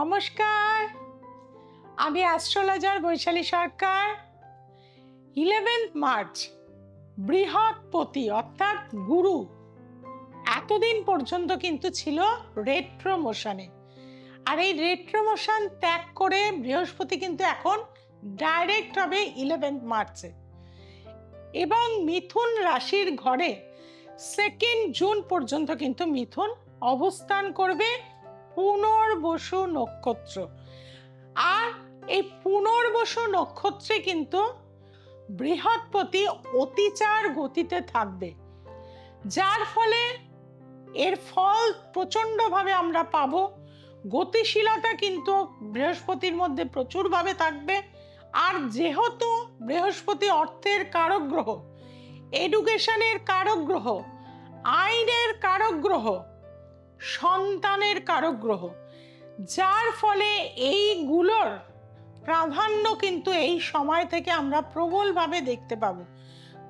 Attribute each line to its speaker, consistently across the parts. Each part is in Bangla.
Speaker 1: নমস্কার, আমি অ্যাস্ট্রোলজার বৈশালী সরকার। 11th মার্চ বৃহস্পতি অর্থাৎ গুরু এতদিন পর্যন্ত কিন্তু ছিল রেট্রো মোশনে, আর এই রেট্রো মোশন ত্যাগ করে বৃহস্পতি কিন্তু এখন ডাইরেক্ট হবে 11th মার্চে এবং মিথুন রাশির ঘরে 2nd জুন পর্যন্ত কিন্তু মিথুন অবস্থান করবে পুনর্বসু নক্ষত্র। আর এই পুনর্বসু নক্ষত্রে কিন্তু বৃহস্পতি অতিচার গতিতে থাকবে, যার ফলে এর ফল প্রচণ্ডভাবে আমরা পাবো। গতিশীলতা কিন্তু বৃহস্পতির মধ্যে প্রচুরভাবে থাকবে। আর যেহেতু বৃহস্পতি অর্থের কারক গ্রহ, এডুকেশনের কারক গ্রহ, আইনের কারক গ্রহ, সন্তানের কারক গ্রহ, যার ফলে এইগুলোর প্রাধান্য কিন্তু এই সময় থেকে আমরা প্রবলভাবে দেখতে পাবো।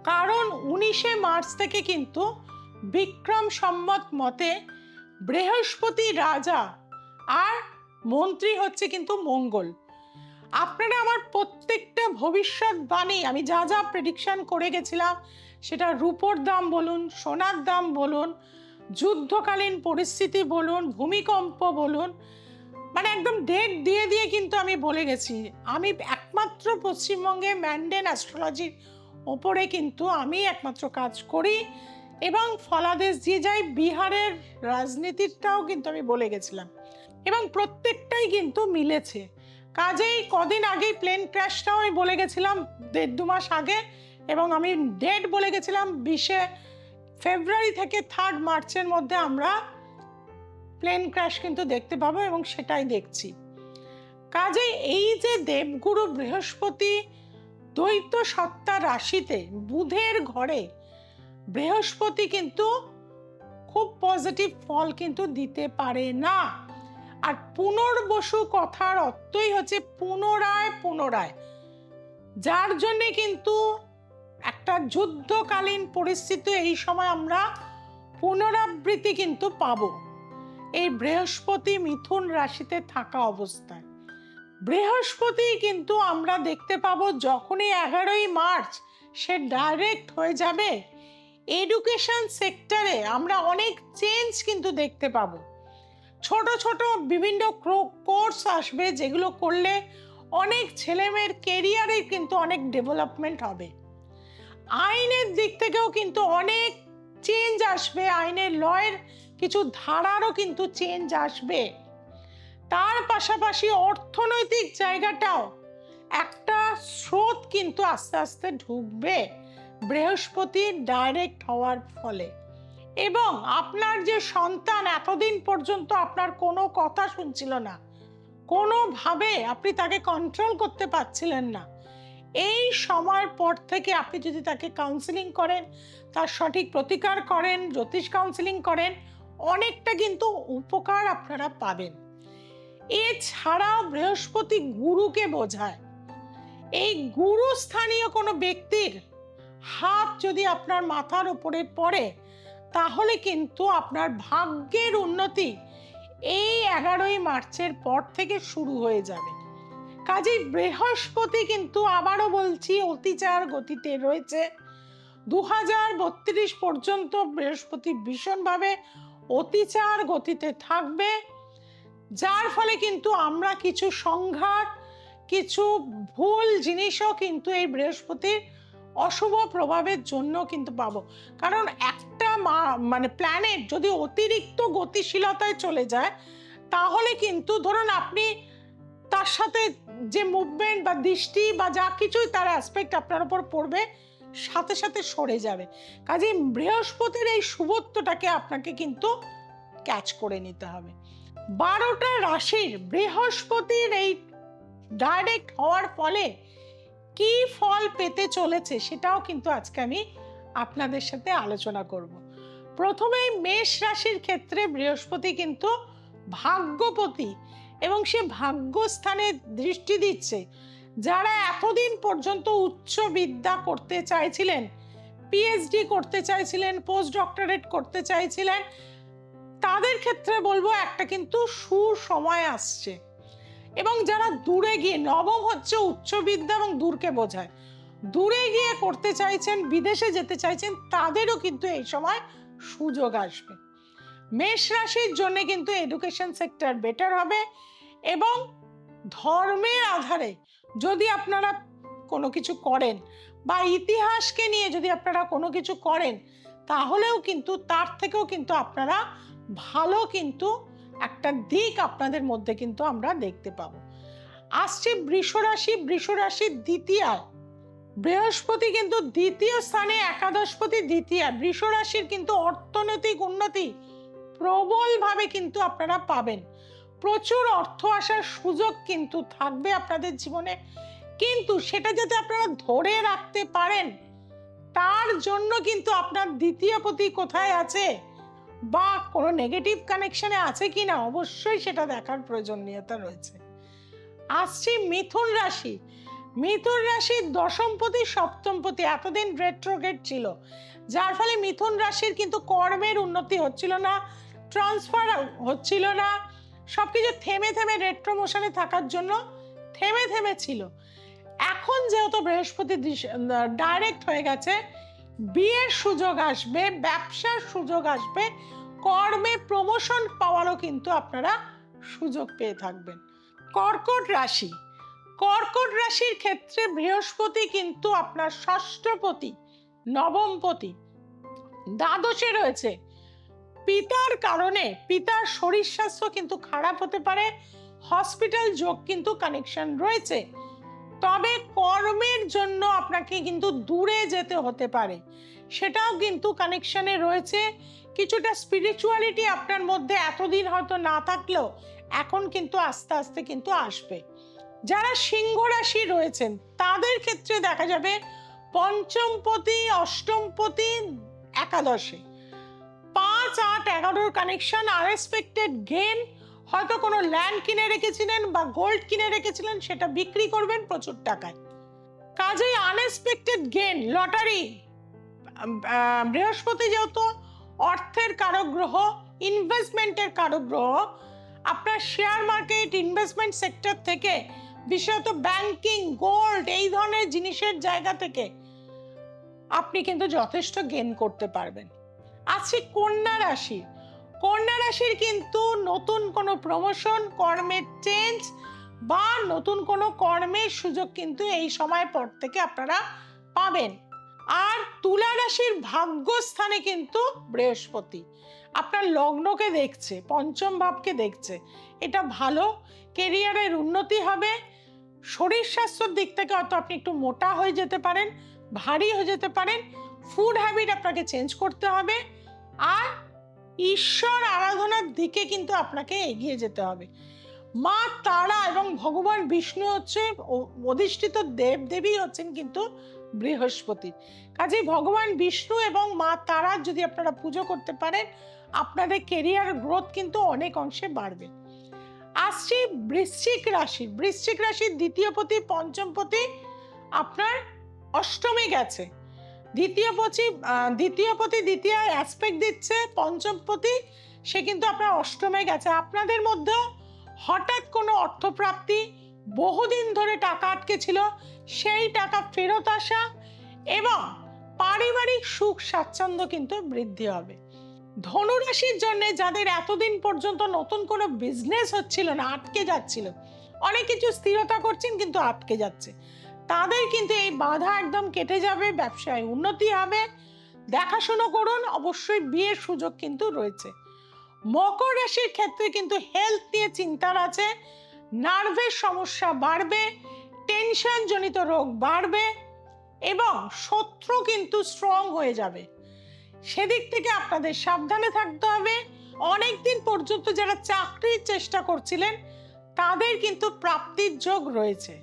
Speaker 1: কারণ 19শে মার্চ থেকে কিন্তু বিক্রম সম্বত মতে বৃহস্পতি রাজা আর মন্ত্রী হচ্ছে কিন্তু মঙ্গল। আপনারা আমার প্রত্যেকটা ভবিষ্যৎবাণী আমি যা যা প্রেডিকশন করে গেছিলাম, সেটা রূপোর দাম বলুন, সোনার দাম বলুন, যুদ্ধকালীন পরিস্থিতি বলুন, ভূমিকম্প বলুন, মানে একদম ডেট দিয়ে দিয়ে কিন্তু আমি বলে গেছি। আমি একমাত্র পশ্চিমবঙ্গে ম্যান্ডেন অ্যাস্ট্রোলজির ওপরে কিন্তু আমি একমাত্র কাজ করি এবং ফলাদেশ দিয়ে যাই। বিহারের রাজনীতিটাও কিন্তু আমি বলে গেছিলাম এবং প্রত্যেকটাই কিন্তু মিলেছে। কাজেই কদিন আগেই প্লেন ক্র্যাশটাও আমি বলে গেছিলাম 1.5-2 মাস আগে, এবং আমি ডেট বলে গেছিলাম 20শে ফেব্রুয়ারি থেকে 3rd মার্চের মধ্যে আমরা প্লেন ক্র্যাশ কিন্তু দেখতে পাবো এবং সেটাই দেখছি। কাজেই এই যে দেবগুরু বৃহস্পতি দ্বৈত সত্তা রাশিতে বুধের ঘরে, বৃহস্পতি কিন্তু খুব পজিটিভ ফল কিন্তু দিতে পারে না। আর পুনর্বসু কথার অর্থই হচ্ছে পুনরায় পুনরায়, যার জন্যে কিন্তু একটা যুদ্ধকালীন পরিস্থিতি এই সময় আমরা পুনরাবৃত্তি কিন্তু পাবো এই বৃহস্পতি মিথুন রাশিতে থাকা অবস্থায়। বৃহস্পতি কিন্তু আমরা দেখতে পাবো যখনই 11ই মার্চ সে ডাইরেক্ট হয়ে যাবে, এডুকেশন সেক্টরে আমরা অনেক চেঞ্জ কিন্তু দেখতে পাবো। ছোট ছোট বিভিন্ন কোর্স আসবে, যেগুলো করলে অনেক ছেলেমেয়ের কেরিয়ারে কিন্তু অনেক ডেভেলপমেন্ট হবে। আইনের দিক থেকেও কিন্তু অনেক চেঞ্জ আসবে, আইনের লয়ের কিছু ধারারও কিন্তু চেঞ্জ আসবে। তার পাশাপাশি অর্থনৈতিক জায়গাটাও একটা স্রোত কিন্তু আস্তে আস্তে ঢুকবে বৃহস্পতি ডাইরেক্ট হওয়ার ফলে। এবং আপনার যে সন্তান এতদিন পর্যন্ত আপনার কোনো কথা শুনছিল না, কোনোভাবে আপনি তাকে কন্ট্রোল করতে পারছিলেন না, এই সময়ের পর থেকে আপনি যদি তাকে কাউন্সিলিং করেন, তার সঠিক প্রতিকার করেন, জ্যোতিষ কাউন্সিলিং করেন, অনেকটা কিন্তু উপকার আপনারা পাবেন। এছাড়াও বৃহস্পতি গুরুকে বোঝায়। এই গুরু স্থানীয় কোনো ব্যক্তির হাত যদি আপনার মাথার উপরে পড়ে, তাহলে কিন্তু আপনার ভাগ্যের উন্নতি এই 11ই মার্চের পর থেকে শুরু হয়ে যাবে। কাজেই বৃহস্পতি কিন্তু আবারও বলছি অতিচার গতিতে রয়েছে। 2032 পর্যন্ত বৃহস্পতি ভীষণভাবে অতিচার গতিতে থাকবে, যার ফলে কিন্তু আমরা কিছু সংঘাত, কিছু ভুল জিনিসও কিন্তু এই বৃহস্পতির অশুভ প্রভাবের জন্য কিন্তু পাবো। কারণ একটা মানে প্ল্যানেট যদি অতিরিক্ত গতিশীলতায় চলে যায়, তাহলে কিন্তু ধরুন আপনি তার সাথে যে মুভমেন্ট বা দৃষ্টি বা যা কিছুই তার অ্যাসপেক্ট আপনার উপর পড়বে, সাথে সাথে সরে যাবে। কাজে বৃহস্পতির এই শুভত্বটাকে আপনাকে কিন্তু ক্যাচ করে নিতে হবে। 12টা রাশির বৃহস্পতির এই ডাইরেক্ট হওয়ার ফলে কি ফল পেতে চলেছে সেটাও কিন্তু আজকে আমি আপনাদের সাথে আলোচনা করব। প্রথমেই মেষ রাশির ক্ষেত্রে বৃহস্পতি কিন্তু ভাগ্যপতি এবং সে ভাগ্যস্থানে দৃষ্টি দিচ্ছে। যারা এতদিন পর্যন্ত উচ্চ বিদ্যা করতে চাইছিলেন, পিএইচডি করতে চাইছিলেন, পোস্ট ডক্টরেট করতে চাইছিলেন, তাদের ক্ষেত্রে বলবো একটা কিন্তু সুসময় আসছে। এবং যারা দূরে গিয়ে, নবম হচ্ছে উচ্চবিদ্যা এবং দূরকে বোঝায়, দূরে গিয়ে করতে চাইছেন, বিদেশে যেতে চাইছেন, তাদেরও কিন্তু এই সময় সুযোগ আসবে। মেষ রাশির জন্য কিন্তু এডুকেশন সেক্টর বেটার হবে এবং ধর্মের আধারে যদি আপনারা কোনো কিছু করেন বা ইতিহাসকে নিয়ে যদি আপনারা কোনো কিছু করেন, তাহলেও কিন্তু তার থেকেও কিন্তু আপনারা ভালো কিন্তু একটা দিক আপনাদের মধ্যে কিন্তু আমরা দেখতে পাবো। আসছে বৃষ রাশি। বৃষ রাশির দ্বিতীয় বৃহস্পতি কিন্তু দ্বিতীয় স্থানে, একাদশপতি দ্বিতীয়। বৃষ রাশির কিন্তু অর্থনৈতিক উন্নতি প্রবলভাবে কিন্তু আপনারা পাবেন। প্রচুর অর্থ আসার সুযোগ কিন্তু থাকবে আপনাদের জীবনে, কিন্তু সেটা যাতে আপনারা ধরে রাখতে পারেন তার জন্য কিন্তু আপনার দ্বিতীয় পতি কোথায় আছে বা কোনো নেগেটিভ কানেকশনে আছে কিনা অবশ্যই সেটা দেখার প্রয়োজনীয়তা রয়েছে। আসছি মিথুন রাশি। মিথুন রাশির দশমপতি সপ্তমপতি এতদিন রেট্রোগ্রেড ছিল, যার ফলে মিথুন রাশির কিন্তু কর্মের উন্নতি হচ্ছিল না, ট্রান্সফার হচ্ছিল না, সবকিছু থেমে থেমে রেট্রো মোশনে থাকার জন্য থেমে থেমে ছিল। এখন যেহেতু বৃহস্পতি ডাইরেক্ট হয়ে গেছে, বিয়ের সুযোগ আসবে, ব্যবসার সুযোগ আসবে, কর্মে প্রমোশন পাওয়ারও কিন্তু আপনারা সুযোগ পেয়ে থাকবেন। কর্কট রাশি। কর্কট রাশির ক্ষেত্রে বৃহস্পতি কিন্তু আপনার ষষ্ঠপতি, নবমপতি দ্বাদশে রয়েছে। পিতার কারণে পিতার শরীর স্বাস্থ্য কিন্তু খারাপ হতে পারে, হসপিটাল যোগ কিন্তু কানেকশন রয়েছে। তবে কর্মের জন্য আপনাকে কিন্তু দূরে যেতে হতে পারে, সেটাও কিন্তু কানেকশনে রয়েছে। কিছুটা স্পিরিচুয়ালিটি আপনার মধ্যে এতদিন হয়তো না থাকলেও এখন কিন্তু আস্তে আস্তে কিন্তু আসবে। যারা সিংহ রাশি রয়েছেন তাদের ক্ষেত্রে দেখা যাবে পঞ্চমপতি, অষ্টমপতি একাদশে, 5, 8, 11 কানেকশন, আনএক্সপেক্টেড গেন। হয়তো কোনো ল্যান্ড কিনে রেখেছিলেন বা গোল্ড কিনে রেখেছিলেন, সেটা বিক্রি করবেন প্রচুর টাকায়। কাজেই আনএক্সপেক্টেড গেন, লটারি। বৃহস্পতি যেহেতু অর্থের কারক গ্রহ, ইনভেস্টমেন্টের কারক গ্রহ, আপনার শেয়ার মার্কেট, ইনভেস্টমেন্ট সেক্টর থেকে, বিশেষত ব্যাংকিং, গোল্ড, এই ধরনের জিনিসের জায়গা থেকে আপনি কিন্তু যথেষ্ট গেন করতে পারবেন। আছে কন্যা রাশি। কন্যা রাশির কিন্তু নতুন কোনো প্রমোশন, কর্মের চেঞ্জ বা নতুন কোনো কর্মের সুযোগ কিন্তু এই সময় পর থেকে আপনারা পাবেন। আর তুলা রাশির ভাগ্যস্থানে কিন্তু বৃহস্পতি আপনার লগ্নকে দেখছে, পঞ্চম ভাবকে দেখছে, এটা ভালো। কেরিয়ারের উন্নতি হবে। শরীর স্বাস্থ্যের দিক থেকে হয়তো আপনি একটু মোটা হয়ে যেতে পারেন, ভারী হয়ে যেতে পারেন। ফুড হ্যাবিট আপনাকে চেঞ্জ করতে হবে। আর ঈশ্বর আরাধনার দিকে কিন্তু আপনাকে এগিয়ে যেতে হবে। মা তারা এবং ভগবান বিষ্ণু হচ্ছে অধিষ্ঠিত দেবদেবী হচ্ছেন কিন্তু বৃহস্পতি। কাজেই ভগবান বিষ্ণু এবং মা তারার যদি আপনারা পুজো করতে পারেন, আপনাদের কেরিয়ার গ্রোথ কিন্তু অনেক অংশে বাড়বে। আসছি বৃশ্চিক রাশি। বৃশ্চিক রাশির দ্বিতীয়পতি, পঞ্চমপতি আপনার অষ্টমে গেছে। দ্বিতীয়পতি দ্বিতীয় অ্যাসপেক্ট দিচ্ছে, পঞ্চমপতি সে কিন্তু আপনার অষ্টমে গেছে। আপনাদের মধ্যেও হঠাৎ কোনো অর্থপ্রাপ্তি, বহুদিন ধরে টাকা আটকে ছিল সেই টাকা ফেরত আসা এবং পারিবারিক সুখ স্বাচ্ছন্দ্য কিন্তু বৃদ্ধি হবে। ধনুরাশির জন্য যাদের এতদিন পর্যন্ত নতুন কোনো বিজনেস হচ্ছিল না, আটকে যাচ্ছিল, অনেক কিছু স্থিরতা করছেন কিন্তু আটকে যাচ্ছে, তাদের কিন্তু এই বাধা একদম কেটে যাবে, ব্যবসায় উন্নতি হবে। দেখাশোনা করুন, অবশ্যই বিয়ের সুযোগ কিন্তু রয়েছে। মকর রাশির ক্ষেত্রে কিন্তু হেলথ নিয়ে চিন্তার আছে, নার্ভের সমস্যা বাড়বে, টেনশন জনিত রোগ বাড়বে এবং শত্রু কিন্তু স্ট্রং হয়ে যাবে। সেদিক থেকে আপনাদের সাবধানে থাকতে হবে। অনেকদিন পর্যন্ত যারা চাকরির চেষ্টা করছিলেন তাদের কিন্তু প্রাপ্তির যোগ রয়েছে।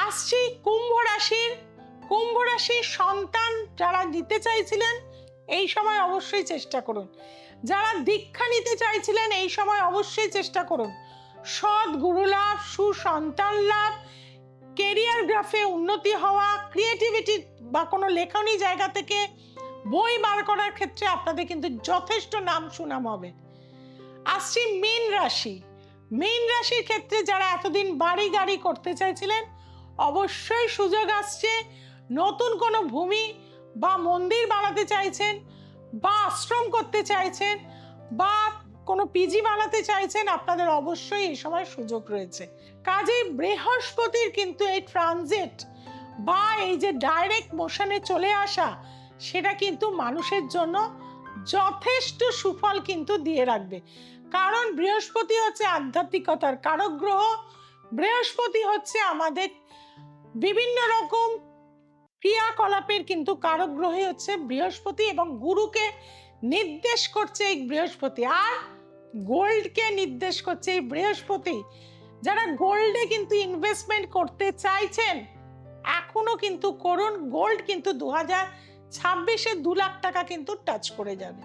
Speaker 1: আসছি কুম্ভ রাশির। কুম্ভ রাশির সন্তান যারা নিতে চাইছিলেন এই সময় অবশ্যই চেষ্টা করুন। যারা দীক্ষা নিতে চাইছিলেন এই সময় অবশ্যই চেষ্টা করুন। সৎ গুরু লাভ, সুসন্তান লাভ, কেরিয়ার গ্রাফে উন্নতি হওয়া, ক্রিয়েটিভিটি বা কোনো লেখনী জায়গা থেকে বই বার করার ক্ষেত্রে আপনাদের কিন্তু যথেষ্ট নাম সুনাম হবে। আসছি মীন রাশি। মীন রাশির ক্ষেত্রে যারা এতদিন বাড়ি গাড়ি করতে চাইছিলেন, অবশ্যই সুযোগ আসছে। নতুন কোনো ভূমি বা মন্দির বানাতে চাইছেন, বা আশ্রম করতে চাইছেন, বা কোনো পিজি বানাতে চাইছেন, আপনাদের অবশ্যই এই সময় সুযোগ রয়েছে। কাজেই বৃহস্পতির কিন্তু এই ট্রানজিট বা এই যে ডাইরেক্ট মোশনে চলে আসা, সেটা কিন্তু মানুষের জন্য যথেষ্ট সুফল কিন্তু দিয়ে রাখবে। কারণ বৃহস্পতি হচ্ছে আধ্যাত্মিকতার কারক গ্রহ। বৃহস্পতি হচ্ছে আমাদের বিভিন্ন রকম ক্রিয়াকলাপের কিন্তু কারক গ্রহই হচ্ছে বৃহস্পতি, এবং গুরুকে নির্দেশ করছে এই বৃহস্পতি, আর গোল্ডকে নির্দেশ করছে এই বৃহস্পতি। যারা গোল্ডে কিন্তু ইনভেস্টমেন্ট করতে চাইছেন, এখনো কিন্তু করুন। গোল্ড কিন্তু 2026-এ 2 লাখ টাকা কিন্তু টাচ করে যাবে।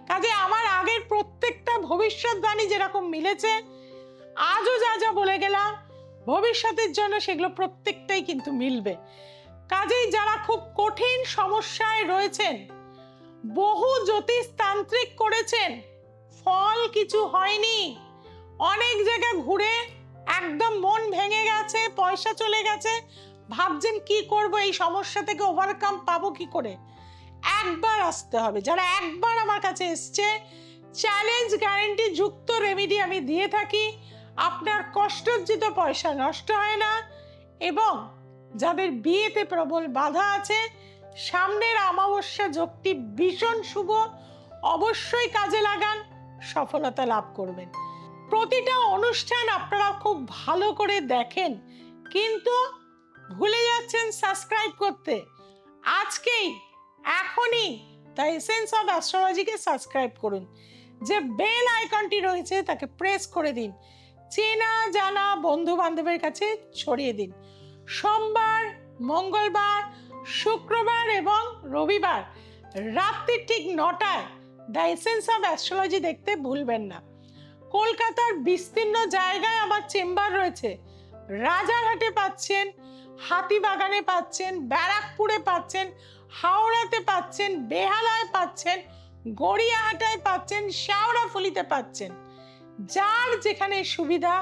Speaker 1: কাজে আমার আগের প্রত্যেকটা ভবিষ্যৎবাণী যেরকম মিলেছে, আজও যা যা বলে গেলাম ভবিষ্যতের জন্য সেগুলো প্রত্যেকটাই কিন্তু মিলবে। কাজেই যারা খুব কঠিন সমস্যায় রয়েছেন, বহু জ্যোতিষ তান্ত্রিক করেছেন, ফল কিছু হয়নি, অনেক জায়গায় ঘুরে একদম মন ভেঙে গেছে, পয়সা চলে গেছে, ভাবছেন কি করব, এই সমস্যা থেকে ওভারকাম পাবো কি করে, একবার আসতে হবে। যারা একবার আমার কাছে এসছে, চ্যালেঞ্জ গ্যারেন্টি যুক্ত রেমেডি আমি দিয়ে থাকি। আপনার কষ্টার্জিত পয়সা নষ্ট হয় না। এবং যাদের বিয়েতে প্রবল বাধা আছে, সামনের অমাবস্যা যোগটি ভীষণ শুভ, অবশ্যই কাজে লাগান, সফলতা লাভ করবেন। প্রতিটা অনুষ্ঠান আপনারা খুব ভালো করে দেখেন, কিন্তু ভুলে যাচ্ছেন সাবস্ক্রাইব করতে। আজকেই, এখনই দ্য এসেন্স অফ অ্যাস্ট্রোলজিকে সাবস্ক্রাইব করুন। যে বেল আইকনটি রয়েছে তাকে প্রেস করে দিন, চেনা জানা বন্ধু বান্ধবের কাছে ছড়িয়ে দিন। সোমবার, মঙ্গলবার, শুক্রবার এবং রবিবার রাত্রি ঠিক 9টায় দ্য এসেন্স অফ অ্যাস্ট্রোলজি দেখতে ভুলবেন না। কলকাতার বিস্তীর্ণ জায়গায় আমার চেম্বার রয়েছে। রাজারহাটে পাচ্ছেন, হাতিবাগানে পাচ্ছেন, ব্যারাকপুরে পাচ্ছেন, হাওড়াতে পাচ্ছেন, বেহালায় পাচ্ছেন, গড়িয়াহাটায় পাচ্ছেন, শেওড়াফুলিতে পাচ্ছেন। যার যেখানে সুবিধা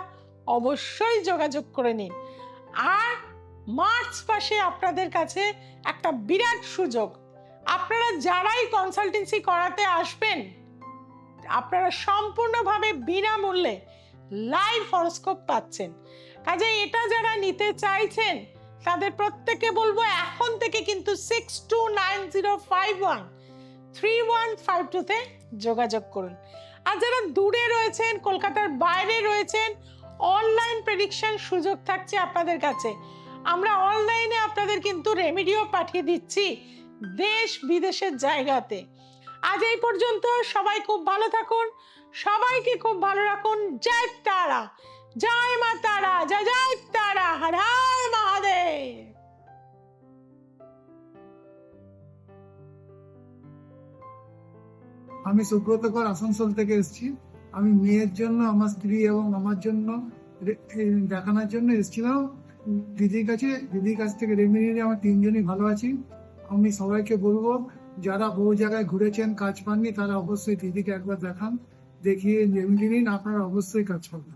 Speaker 1: অবশ্যই যোগাযোগ করে নিন। আর মার্চ মাসে আপনাদের কাছে একটা বিরাট সুযোগ। আপনারা যারাই কনসালটেন্সি করাতে আসবেন, আপনারা সম্পূর্ণভাবে বিনামূল্যে লাইভ হরোস্কোপ পাচ্ছেন। কাজে এটা যারা নিতে চাইছেন, তাদের প্রত্যেককে বলবো এখন থেকে কিন্তু 6290513152-তে যোগাযোগ করুন। আর যারা দূরে রয়েছেন, কলকাতার বাইরে রয়েছেন, অনলাইন প্রেডিকশন সুযোগ থাকছে আপনাদের কাছে। আমরা অনলাইনে আপনাদের কিন্তু রেমেডিও পাঠিয়ে দিচ্ছি দেশ বিদেশের জায়গাতে। আজ এই পর্যন্ত। সবাই খুব ভালো থাকুন, সবাইকে খুব ভালো রাখুন। জয় তারা, জয় মা তারা, জয় জয় তারা, হর হর মহাদেব।
Speaker 2: আমি সুব্রত কর আসানসোল থেকে এসেছি। আমি মেয়ের জন্য, আমার স্ত্রী এবং আমার জন্য দেখানোর জন্য এসেছিলাম দিদির কাছে। দিদির কাছ থেকে রেমেডি নিয়ে আমরা 3জনই ভালো আছি। আমি সবাইকে বলবো, যারা বহু জায়গায় ঘুরেছেন, কাজ পাননি, তারা অবশ্যই দিদিকে একবার দেখান, দেখিয়ে রেমেডি নিন, আপনারা অবশ্যই কাজ পাবেন।